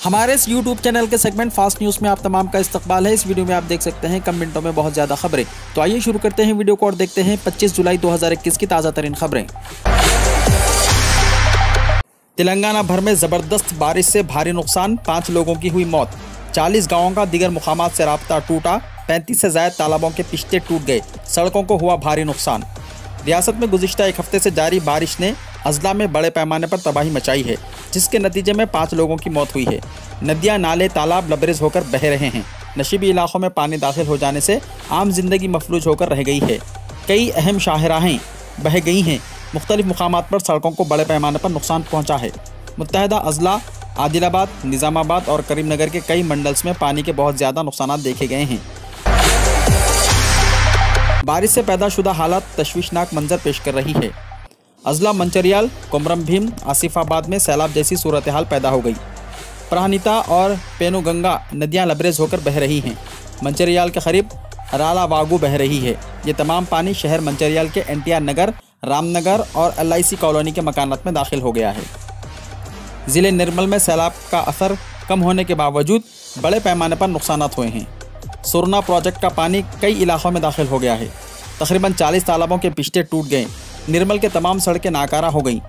हमारे इस YouTube channel के सेगमेंट फास्ट न्यूज़ में आप तमाम का इस्तकबाल है। इस वीडियो में आप देख सकते हैं कम मिनटों में बहुत ज़्यादा खबरें। तो आइए शुरू करते हैं वीडियो को और देखते हैं 25 जुलाई 2021 की ताज़ा तरीन खबरें। तेलंगाना भर में ज़बरदस्त बारिश से भारी नुकसान, 5 लोगों की हुई मौत। 40 गाँवों का दीगर मुकामात से राब्ता टूटा। 35 से ज़ायद तालाबों के पिश्ते टूट गए। सड़कों को हुआ भारी नुकसान। रियासत में गुज़िश्ता एक हफ्ते से जारी बारिश ने अजला में बड़े पैमाने पर तबाही मचाई है, जिसके नतीजे में 5 लोगों की मौत हुई है। नदियां, नाले, तालाब लबरेज होकर बह रहे हैं। नशीबी इलाकों में पानी दाखिल हो जाने से आम जिंदगी मफलूज होकर रह गई है। कई अहम शाहराहें बह गई हैं। मुख्तलिफ मुकामात पर सड़कों को बड़े पैमाने पर नुकसान पहुँचा है। मुत्तहदा अजला, आदिलाबाद, निज़ामाबाद और करीमनगर के कई मंडल्स में पानी के बहुत ज़्यादा नुकसान देखे गए हैं। बारिश से पैदाशुदा हालात तशवीशनाक मंजर पेश कर रही है। अजला, मंचरियाल, कोमरम भीम, आसिफाबाद में सैलाब जैसी सूरत हाल पैदा हो गई। प्राहनिता और पेनुगंगा नदियां लबरेज होकर बह रही हैं। मंचरियाल के करीब राला वागू बह रही है। ये तमाम पानी शहर मंचरियाल के NTR नगर, रामनगर और LIC कॉलोनी के मकानात में दाखिल हो गया है। ज़िले निर्मल में सैलाब का असर कम होने के बावजूद बड़े पैमाने पर नुकसान हुए हैं। सुरना प्रोजेक्ट का पानी कई इलाकों में दाखिल हो गया है। तकरीबन 40 तालाबों के पिश्ते टूट गए। निर्मल के तमाम सड़कें नाकारा हो गईं।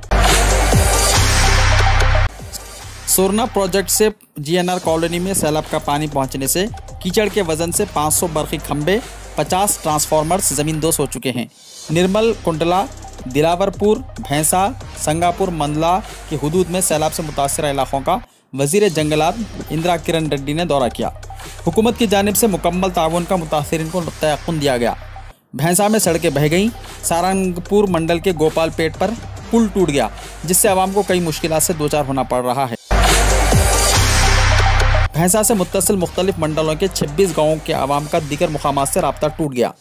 सुरना प्रोजेक्ट से GNR कॉलोनी में सैलाब का पानी पहुंचने से कीचड़ के वजन से 500 बरक़ी खंबे, 50 ट्रांसफार्मर्स ज़मींदोज़ हो चुके हैं। निर्मल, कुंडला, दिलावरपुर, भैंसा, संगापुर, मंडला की हुदूद में सैलाब से मुतासर इलाकों का वज़ीर जंगलात इंदिरा किरण रेड्डी ने दौरा किया। हुकूमत की जानिब से मुकम्मल ताउन का मुतासरीन को तयक़ुन दिया गया। भैंसा में सड़कें बह गईं। सारंगपुर मंडल के गोपालपेट पर पुल टूट गया, जिससे आवाम को कई मुश्किलात से दोचार होना पड़ रहा है। भैंसा से मुत्तसिल मुख्तलिफ मंडलों के 26 गाँवों के आवाम का दीगर मुकामात से राब्ता टूट गया।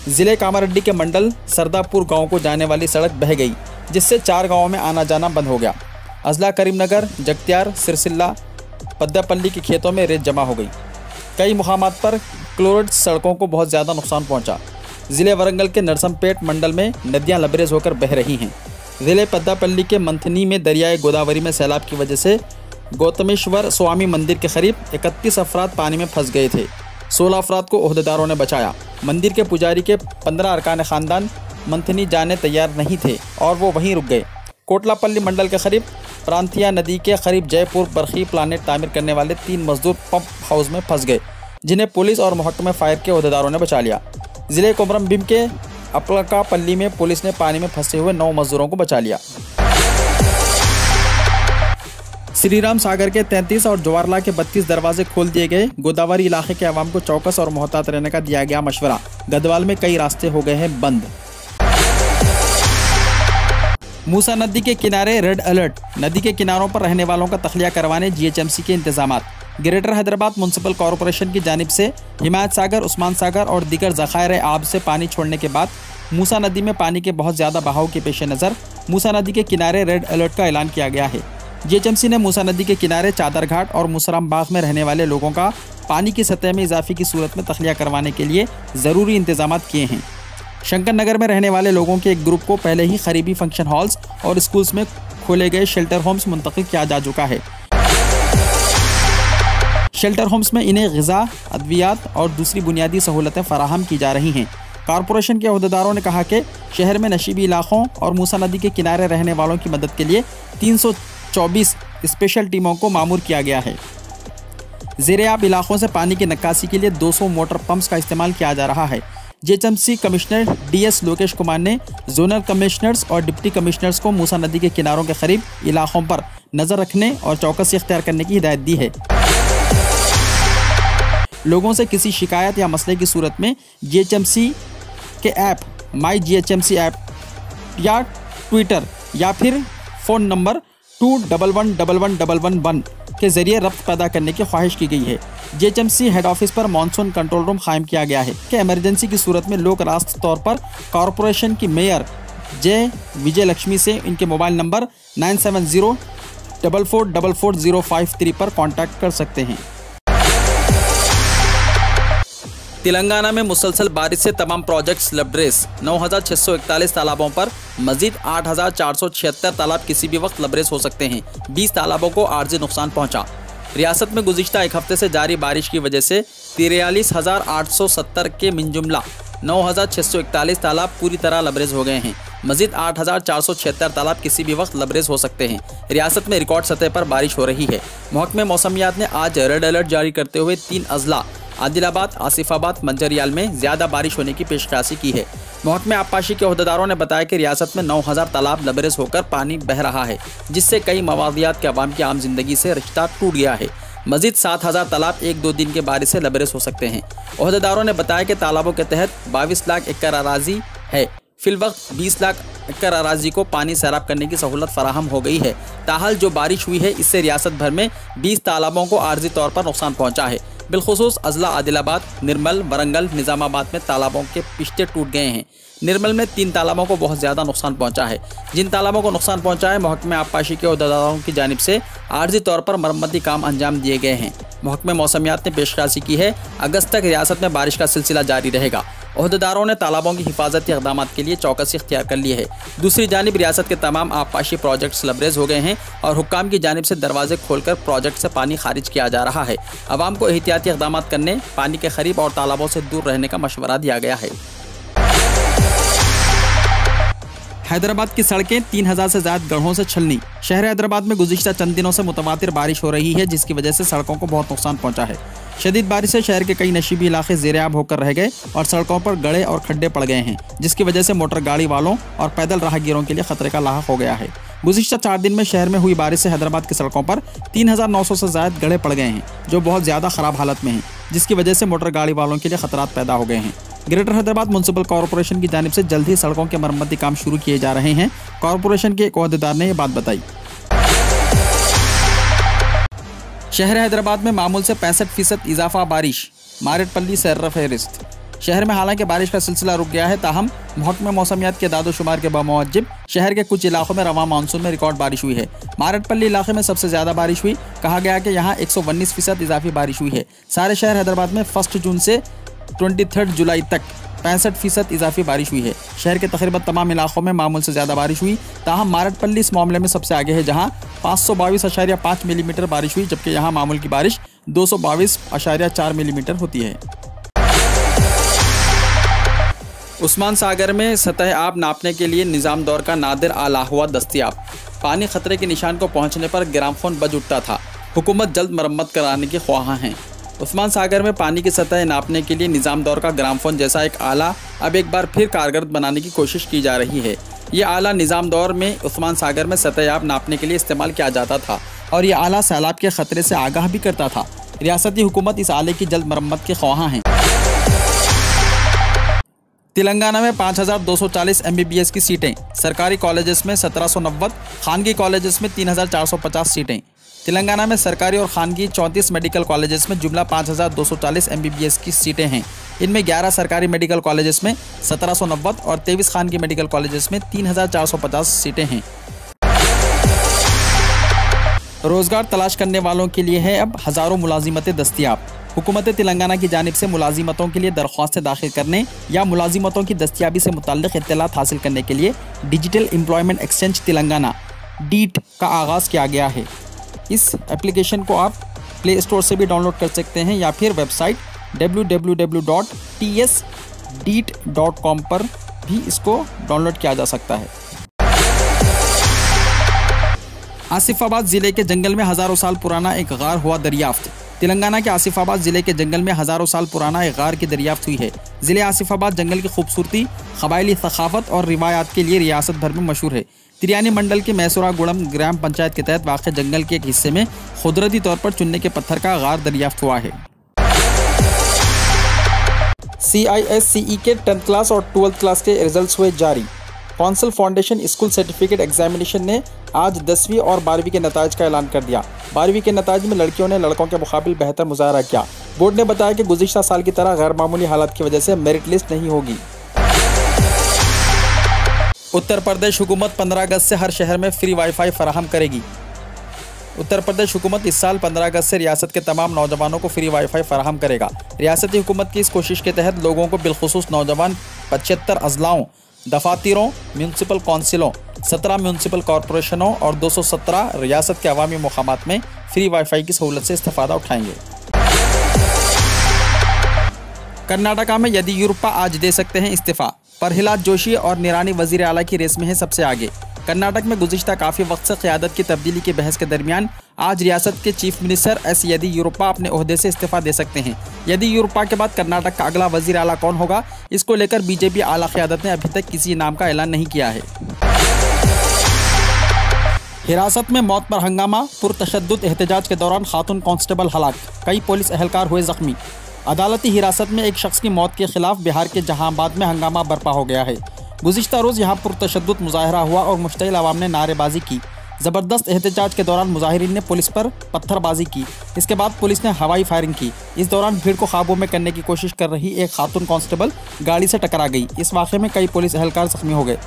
ज़िले कामारेड्डी के मंडल सरदापुर गाँव को जाने वाली सड़क बह गई, जिससे 4 गाँवों में आना जाना बंद हो गया। अजला, करीमनगर, जगत्यार, सिरसिल्ला, पद्दापल्ली के खेतों में रेत जमा हो गई। कई मुकामात पर क्लोराइड सड़कों को बहुत ज़्यादा नुकसान पहुँचा। ज़िले वरंगल के नरसमपेट मंडल में नदियां लबरेज होकर बह रही हैं। ज़िले पद्दापल्ली के मंथनी में दरियाए गोदावरी में सैलाब की वजह से गौतमेश्वर स्वामी मंदिर के करीब 31 अफराद पानी में फंस गए थे। 16 अफराद को ओहदेदारों ने बचाया। मंदिर के पुजारी के 15 अरकान ख़ानदान मंथनी जाने तैयार नहीं थे और वो वहीं रुक गए। कोटलापल्ली मंडल के करीब प्रांतिया नदी के करीब जयपुर बरखी प्लानेट तामीर करने वाले 3 मजदूर पंप हाउस में फंस गए, जिन्हें पुलिस और महकमे फायर के ओहदेदारों ने बचा लिया। ज़िले कोमरम भीम के अपलकापल्ली में पुलिस ने पानी में फंसे हुए 9 मजदूरों को बचा लिया। श्रीराम सागर के 33 और जवाहरलाल के 32 दरवाजे खोल दिए गए। गोदावरी इलाके के अवाम को चौकस और मोहतात रहने का दिया गया मशवरा। गदवाल में कई रास्ते हो गए हैं बंद। मूसा नदी के किनारे रेड अलर्ट। नदी के किनारों पर रहने वालों का तखलिया करवाने GHMC के इंतजामात। ग्रेटर हैदराबाद म्युनिसिपल कॉरपोरेशन की जानिब से हिमायत सागर, उस्मान सागर और दीगर ज़खायर आब से पानी छोड़ने के बाद मूसा नदी में पानी के बहुत ज़्यादा बहाव के पेश नज़र मूसा नदी के किनारे रेड अलर्ट का ऐलान किया गया है। GHMC ने मूसा नदी के किनारे चादर घाट और मुसराम बाग में रहने वाले लोगों का पानी की सतह में इजाफे की सूरत में तखलिया करवाने के लिए ज़रूरी इंतजाम किए हैं। शंकर नगर में रहने वाले लोगों के एक ग्रुप को पहले ही करीबी फंक्शन हॉल्स और स्कूल्स में खोले गए शेल्टर होम्स मुंतकिल किया जा चुका है। शेल्टर होम्स में इन्हें ग़िज़ा, अद्वियात और दूसरी बुनियादी सहूलतें फराहम की जा रही हैं। कॉरपोरेशन के अहदेदारों ने कहा कि शहर में नशीबी इलाकों और मूसा नदी के किनारे रहने वालों की मदद के लिए 324 स्पेशल टीमों को मामूर किया गया है। ज़ेरे-आब इलाकों से पानी की निकासी के लिए 200 मोटर पंप्स का इस्तेमाल किया जा रहा है। GHMC commissioner DS Lokesh Kumar ने जोनल कमिश्नर्स और डिप्टी कमिश्नर्स को मूसा नदी के किनारों के करीब इलाकों पर नज़र रखने और चौकसी इख्तियार करने की हिदायत दी है। लोगों से किसी शिकायत या मसले की सूरत में GHMC के ऐप माई GHMC ऐप या ट्विटर या फिर फ़ोन नंबर 21111111 के ज़रिए रब्त पैदा करने की ख्वाहिश की गई है। GHMC हेड ऑफिस पर मानसून कंट्रोल रूम कायम किया गया है कि इमरजेंसी की सूरत में लोग रास्त तौर पर कॉरपोरेशन की मेयर J विजय लक्ष्मी से इनके मोबाइल नंबर 9704444053 पर कॉन्टैक्ट कर सकते हैं। तेलंगाना में मुसलसल बारिश से तमाम प्रोजेक्ट्स लबरेज। 9,641 तालाबों पर मजीद 8,476 तालाब किसी भी वक्त लबरेज हो सकते हैं। 20 तालाबों को आर्जी नुकसान पहुंचा। रियासत में गुज़िश्ता एक हफ्ते से जारी बारिश की वजह से 43,870 के मिनजुमला 9,641 तालाब पूरी तरह लबरेज हो गए हैं। मजीद 8,476 तालाब किसी भी वक्त लबरेज हो सकते हैं। रियासत में रिकॉर्ड सतह पर बारिश हो रही है। महकमे मौसमियात ने आज रेड अलर्ट जारी करते हुए 3 अजला आदिलाबाद, आसिफाबाद, मंचरियाल में ज़्यादा बारिश होने की पेशकशी की है। महकमे आबपाशी के अहदेदारों ने बताया कि रियासत में 9,000 तालाब लबरेज होकर पानी बह रहा है, जिससे कई मवादियात के अवाम की आम जिंदगी से रिश्ता टूट गया है। मजीद 7,000 तालाब 1-2 दिन के बारिश से लबरेज हो सकते हैं। अहदेदारों ने बताया कि तालाबों के तहत 22 लाख एकड़ अराजी है। फिलवक्त 20 लाख एकड़ अराजी को पानी सैराब करने की सहूलत फराहम हो गई है। ताहल जो बारिश हुई है इससे रियासत भर में 20 तालाबों को आर्जी तौर पर नुकसान पहुंचा है। बिलखुसूस अजला आदिलाबाद, निर्मल, वरंगल, निज़ामाबाद में तालाबों के पिश्ते टूट गए हैं। निर्मल में 3 तालाबों को बहुत ज़्यादा नुकसान पहुंचा है। जिन तालाबों को नुकसान पहुंचा है, महकमे आबपाशी के अहदेदारों की जानिब से आर्जी तौर पर मरम्मती काम अंजाम दिए गए हैं। महकमे मौसमियात ने पेशकशी की है, अगस्त तक रियासत में बारिश का सिलसिला जारी रहेगा। अहदेदारों ने तालाबों की हिफाजती इक़दामात के लिए चौकसी इख्तियार कर ली है। दूसरी जानिब रियासत के तमाम आबपाशी प्रोजेक्ट्स लबरेज हो गए हैं और हुक्काम की जानिब से दरवाजे खोलकर प्रोजेक्ट से पानी खारिज किया जा रहा है। अवाम को एहतियाती इक़दामात करने, पानी के करीब और तालाबों से दूर रहने का मशवरा दिया गया है। हैदराबाद की सड़कें 3,000 से ज़्यादा गड्ढों से छलनी। शहर हैदराबाद में गुज़िश्ता चंद दिनों से मुतवातिर बारिश हो रही है, जिसकी वजह से सड़कों को बहुत नुकसान पहुंचा है। शदीद बारिश से शहर के कई नशीबी इलाके ज़ेर-ए-आब होकर रह गए और सड़कों पर गड्ढे और खड्डे पड़ गए हैं, जिसकी वजह से मोटर गाड़ी वालों और पैदल राहगीरों के लिए खतरे का लाहक हो गया है। गुज़िश्ता 4 दिन में शहर में हुई बारिश से हैदराबाद की सड़कों पर 3,900 से ज़्यादा गड्ढे पड़ गए हैं, जो बहुत ज़्यादा ख़राब हालत में हैं, जिसकी वजह से मोटर गाड़ी वालों के लिए खतरात पैदा हो गए हैं। ग्रेटर हैदराबाद म्युनिसिपल कॉरपोरेशन की जानिब से जल्द ही सड़कों के मरम्मती काम शुरू किए जा रहे हैं। कॉरपोरेशन के एक अहदेदार ने यह बात बताई। शहर हैदराबाद में मामूल से 65% इजाफा बारिश। मारेटपल्ली सर्र फहरिस्त। शहर में हालांकि बारिश का सिलसिला रुक गया है, ताहम महकमे मौसमियात के दादोशुमार के बामूजिब शहर के कुछ इलाकों में रवां मानसून में रिकॉर्ड बारिश हुई है। मारेटपल्ली इलाके में सबसे ज़्यादा बारिश हुई। कहा गया कि यहाँ 119% इजाफी बारिश हुई है। सारे शहर हैदराबाद में 1 जून से 23 जुलाई तक 65% इजाफी बारिश हुई है। शहर के तकरीबन तमाम इलाकों में मामूल से ज़्यादा बारिश हुई। ताहम मारेटपल्ली इस मामले में सबसे आगे है, जहाँ 522.5 मिलीमीटर बारिश हुई, जबकि यहाँ मामूल की बारिश 222.4 मिलीमीटर होती है। उस्मान सागर में सतह आब नापने के लिए निज़ाम दौर का नादिर आला हुआ दस्तियाब। पानी खतरे के निशान को पहुँचने पर ग्रामफोन बज उठता था। हुकूमत जल्द मरम्मत कराने की ख्वाहां हैं। उस्मान सागर में पानी की सतह नापने के लिए निज़ाम दौर का ग्रामफोन जैसा एक आला अब एक बार फिर कारगर बनाने की कोशिश की जा रही है। ये आला निज़ाम दौर में उस्मान सागर में सतह आब नापने के लिए इस्तेमाल किया जाता था और ये आला सैलाब के ख़तरे से आगाह भी करता था। रियासती हुकूमत इस आले की जल्द मरम्मत के ख्वाहां हैं। तेलंगाना में 5,240 MBBS की सीटें। सरकारी कॉलेजेस में 1,790, खानगी कॉलेजेस में 3,450 सीटें। तेलंगाना में सरकारी और खानगी 34 मेडिकल कॉलेजेस में जुमला 5,240 MBBS की सीटें हैं। इनमें 11 सरकारी मेडिकल कॉलेजेस में 1,790 और 23 खानगी मेडिकल कॉलेजेस में 3,450 सीटें हैं। रोज़गार तलाश करने वालों के लिए है अब हज़ारों मुलाजिमतें दस्तियाब। हुकूमत तेलंगाना की जानिब से मुलाजिमतों के लिए दरख्वास्तें दाखिल करने या मुलाजिमतों की दस्तियाबी से मुताल्लिक़ इत्तलात हासिल करने के लिए डिजिटल एम्प्लॉयमेंट एक्सचेंज तेलंगाना डीट का आगाज़ किया गया है। इस एप्लीकेशन को आप प्ले स्टोर से भी डाउनलोड कर सकते हैं या फिर वेबसाइट www.tsdeet.com पर भी इसको डाउनलोड किया जा सकता है। आसिफाबाद ज़िले के जंगल में हज़ारों साल पुराना एक गार हुआ दरियाफ्त। तेलंगाना के आसिफाबाद ज़िले के जंगल में हज़ारों साल पुराना एक गार की दरियाफ्त हुई है। ज़िले आसिफाबाद जंगल की खूबसूरती, क़बायली सखाफ़त और रिवायात के लिए रियासत भर में मशहूर है। तिरियानी मंडल के मैसूरागुड़म ग्राम पंचायत के तहत वाक़ जंगल के एक हिस्से में कुदरती तौर पर चुनने के पत्थर का गार दरियाफ्त हुआ है। CISCE के 10th क्लास और 12th क्लास के रिजल्ट्स हुए जारी। Council foundation school certificate examination ने आज 10वीं और 12वीं के नताज का ऐलान कर दिया। 12वीं के नताज में लड़कियों ने लड़कों के मुकाबले बेहतर मुजाहरा किया। बोर्ड ने बताया कि गुज़िश्ता साल की तरह गैर मामूली हालात की वजह से मेरिट लिस्ट नहीं होगी। उत्तर प्रदेश हुकूमत 15 अगस्त से हर शहर में फ्री वाईफाई फराहम करेगी। उत्तर प्रदेश हुकूमत इस साल 15 अगस्त से रियासत के तमाम नौजवानों को फ्री वाईफाई फराहम करेगा। रियासती हुकूमत की इस कोशिश के तहत लोगों को बिलखुसूस नौजवान 75 अजलाओं, दफातरों, म्यूनसिपल कौंसिलों, 17 म्यूनसिपल कॉरपोरेशनों और 217 रियासत के अवामी मुकामात में फ्री वाईफाई की सहूलत से इस्तेफादा उठाएंगे। कर्नाटका में येदियुरप्पा आज दे सकते हैं इस्तीफा। प्रहलाद जोशी और निरानी वजीर आला की रेस में है सबसे आगे। कर्नाटक में गुज़िश्ता काफ़ी वक्त से क़यादत की तब्दीली की बहस के दरमियान आज रियासत के चीफ मिनिस्टर एस येदियुरप्पा अपने ओहदे से इस्तीफा दे सकते हैं। येदियुरप्पा के बाद कर्नाटक का अगला वजीर आला कौन होगा, इसको लेकर बीजेपी आला क़यादत ने अभी तक किसी नाम का ऐलान नहीं किया है। हिरासत में मौत पर हंगामा, पुरतशद्दुद एहतजाज के दौरान खातून कांस्टेबल हलाक, कई पुलिस अहलकार हुए जख्मी। अदालती हिरासत में एक शख्स की मौत के खिलाफ बिहार के जहांबाद में हंगामा बर्पा हो गया है। गुज़िश्ता रोज़ यहाँ पुरतशद्दुद मुजाहरा हुआ और मुश्तइल अवाम ने नारेबाजी की। ज़बरदस्त एहतजाज के दौरान मुजाहिरीन ने पुलिस पर पत्थरबाजी की। इसके बाद पुलिस ने हवाई फायरिंग की। इस दौरान भीड़ को काबू में करने की कोशिश कर रही एक खातून कांस्टेबल गाड़ी से टकरा गई। इस वाक़े में कई पुलिस अहलकार जख्मी हो गए।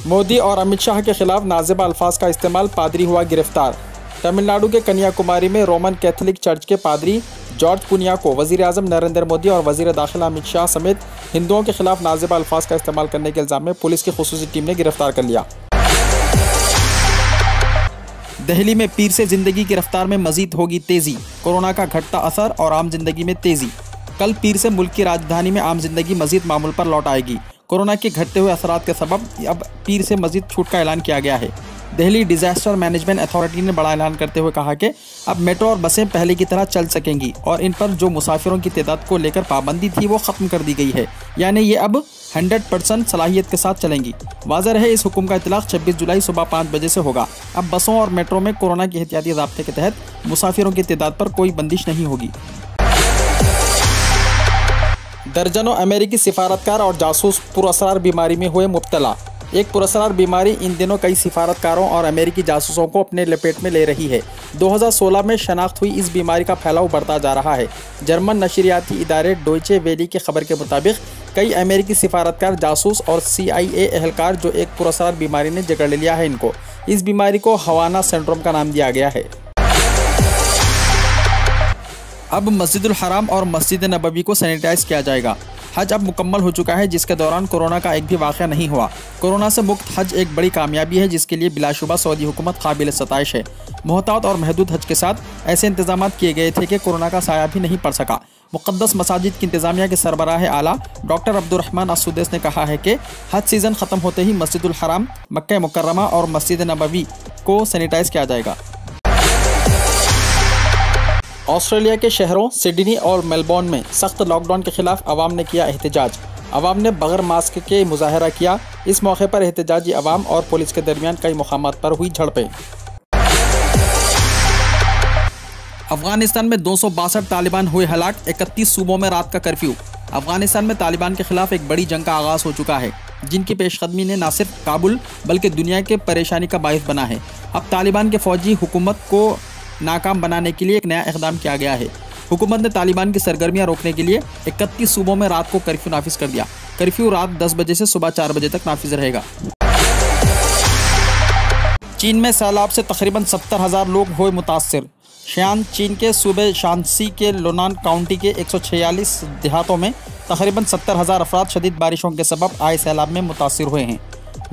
मोदी और अमित शाह के खिलाफ नाज़िबा अल्फाज का इस्तेमाल, पादरी हुआ गिरफ्तार। तमिलनाडु के कन्याकुमारी में रोमन कैथोलिक चर्च के पादरी जॉर्ज पुनिया को वज़ीर आज़म नरेंद्र मोदी और वज़ीर दाखिला अमित शाह समेत हिंदुओं के खिलाफ नाज़िबा अल्फाज का इस्तेमाल करने के इल्ज़ाम में पुलिस की खुसूसी टीम ने गिरफ्तार कर लिया। दिल्ली में पीर से ज़िंदगी की रफ्तार में मज़ीद होगी तेज़ी, कोरोना का घटता असर और आम जिंदगी में तेज़ी। कल पीर से मुल्क की राजधानी में आम जिंदगी मज़ीद मामूल पर लौट आएगी। कोरोना के घटते हुए असरात के सबब अब पीर से मज़ीद छूट का ऐलान किया गया है। दिल्ली डिज़ास्टर मैनेजमेंट अथॉरिटी ने बड़ा ऐलान करते हुए कहा कि अब मेट्रो और बसें पहले की तरह चल सकेंगी और इन पर जो मुसाफिरों की तादाद को लेकर पाबंदी थी वो ख़त्म कर दी गई है, यानी ये अब 100% सलाहियत के साथ चलेंगी। वाज़ह रहे इस हुक्म का इतलाक़ 26 जुलाई सुबह 5 बजे से होगा। अब बसों और मेट्रो में कोरोना के एहतियाती ज़ाब्ते के तहत मुसाफिरों की तादाद पर कोई बंदिश नहीं होगी। दर्जनों अमेरिकी सिफारतकार और जासूस पुरअसरार बीमारी में हुए मुब्तला। एक पुरअसरार बीमारी इन दिनों कई सिफारतकारों और अमेरिकी जासूसों को अपने लपेट में ले रही है। 2016 में शनाख्त हुई इस बीमारी का फैलाव बढ़ता जा रहा है। जर्मन नशरियाती इदारे डोइचे वेली की खबर के मुताबिक कई अमेरिकी सिफारतकार, जासूस और CIA एहलकार जो एक पुरअसरार बीमारी ने जकड़ लिया है इनको। इस बीमारी को हवाना सिंड्रोम का नाम दिया गया है। अब मस्जिदुल हराम और मस्जिद नबवी को सैनिटाइज किया जाएगा। हज अब मुकम्मल हो चुका है, जिसके दौरान कोरोना का एक भी वाक़या नहीं हुआ। कोरोना से मुक्त हज एक बड़ी कामयाबी है, जिसके लिए बिलाशुबा सऊदी हुकूमत काबिल सताइश है। मोहतात और महदूद हज के साथ ऐसे इंतजाम किए गए थे कि कोरोना का साया भी नहीं पड़ सका। मुक़द्दस मसाजिद की इंतज़ामिया के सरबराह आला डॉक्टर अब्दुर्रहमान अस्सुदैस ने कहा है कि हज सीज़न ख़त्म होते ही मस्जिदुल हराम, मक्का मुकर्रमा और मस्जिद नबवी को सैनिटाइज किया जाएगा। ऑस्ट्रेलिया के शहरों सिडनी और मेलबोर्न में सख्त लॉकडाउन के खिलाफ अवाम ने किया एहतजाज। अवाम ने बगैर मास्क के मुजाहरा किया। इस मौके पर एहतजाजी अवाम और पुलिस के दरमियान कई मुकामात पर हुई झड़पें। अफगानिस्तान में 262 तालिबान हुए हलाक, 31 सूबों में रात का कर्फ्यू। अफगानिस्तान में तालिबान के खिलाफ एक बड़ी जंग का आगाज़ हो चुका है, जिनकी पेशकदमी ने न सिर्फ काबुल बल्कि दुनिया के परेशानी का बाइस बना है। अब तालिबान के फौजी हुकूमत को नाकाम बनाने के लिए एक नया इक़दाम किया गया है। हुकूमत ने तालिबान की सरगर्मियां रोकने के लिए 31 सूबों में रात को कर्फ्यू नाफिज कर दिया। कर्फ्यू रात 10 बजे से सुबह 4 बजे तक नाफिज रहेगा। चीन में सैलाब से तकरीबन 70,000 लोग हुए मुतासर। शियान चीन के सूबे शांसी के लोनान काउंटी के 146 देहातों में तकरीबन 70,000 अफराद शदीद बारिशों के सबब आए सैलाब में मुतासर हुए हैं।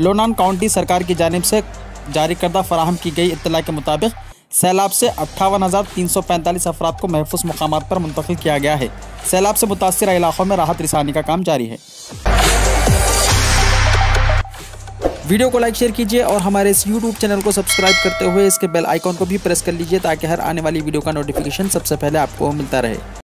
लोनान काउंटी सरकार की जानिब से जारी करदा फराहम की गई इत्तला के मुताबिक सैलाब से 58,345 अफराद को महफूज मुकामात पर मुंतकिल किया गया है। सैलाब से मुतासर इलाकों में राहत रिसानी का काम जारी है। वीडियो को लाइक शेयर कीजिए और हमारे इस YouTube चैनल को सब्सक्राइब करते हुए इसके बेल आइकॉन को भी प्रेस कर लीजिए, ताकि हर आने वाली वीडियो का नोटिफिकेशन सबसे पहले आपको मिलता रहे।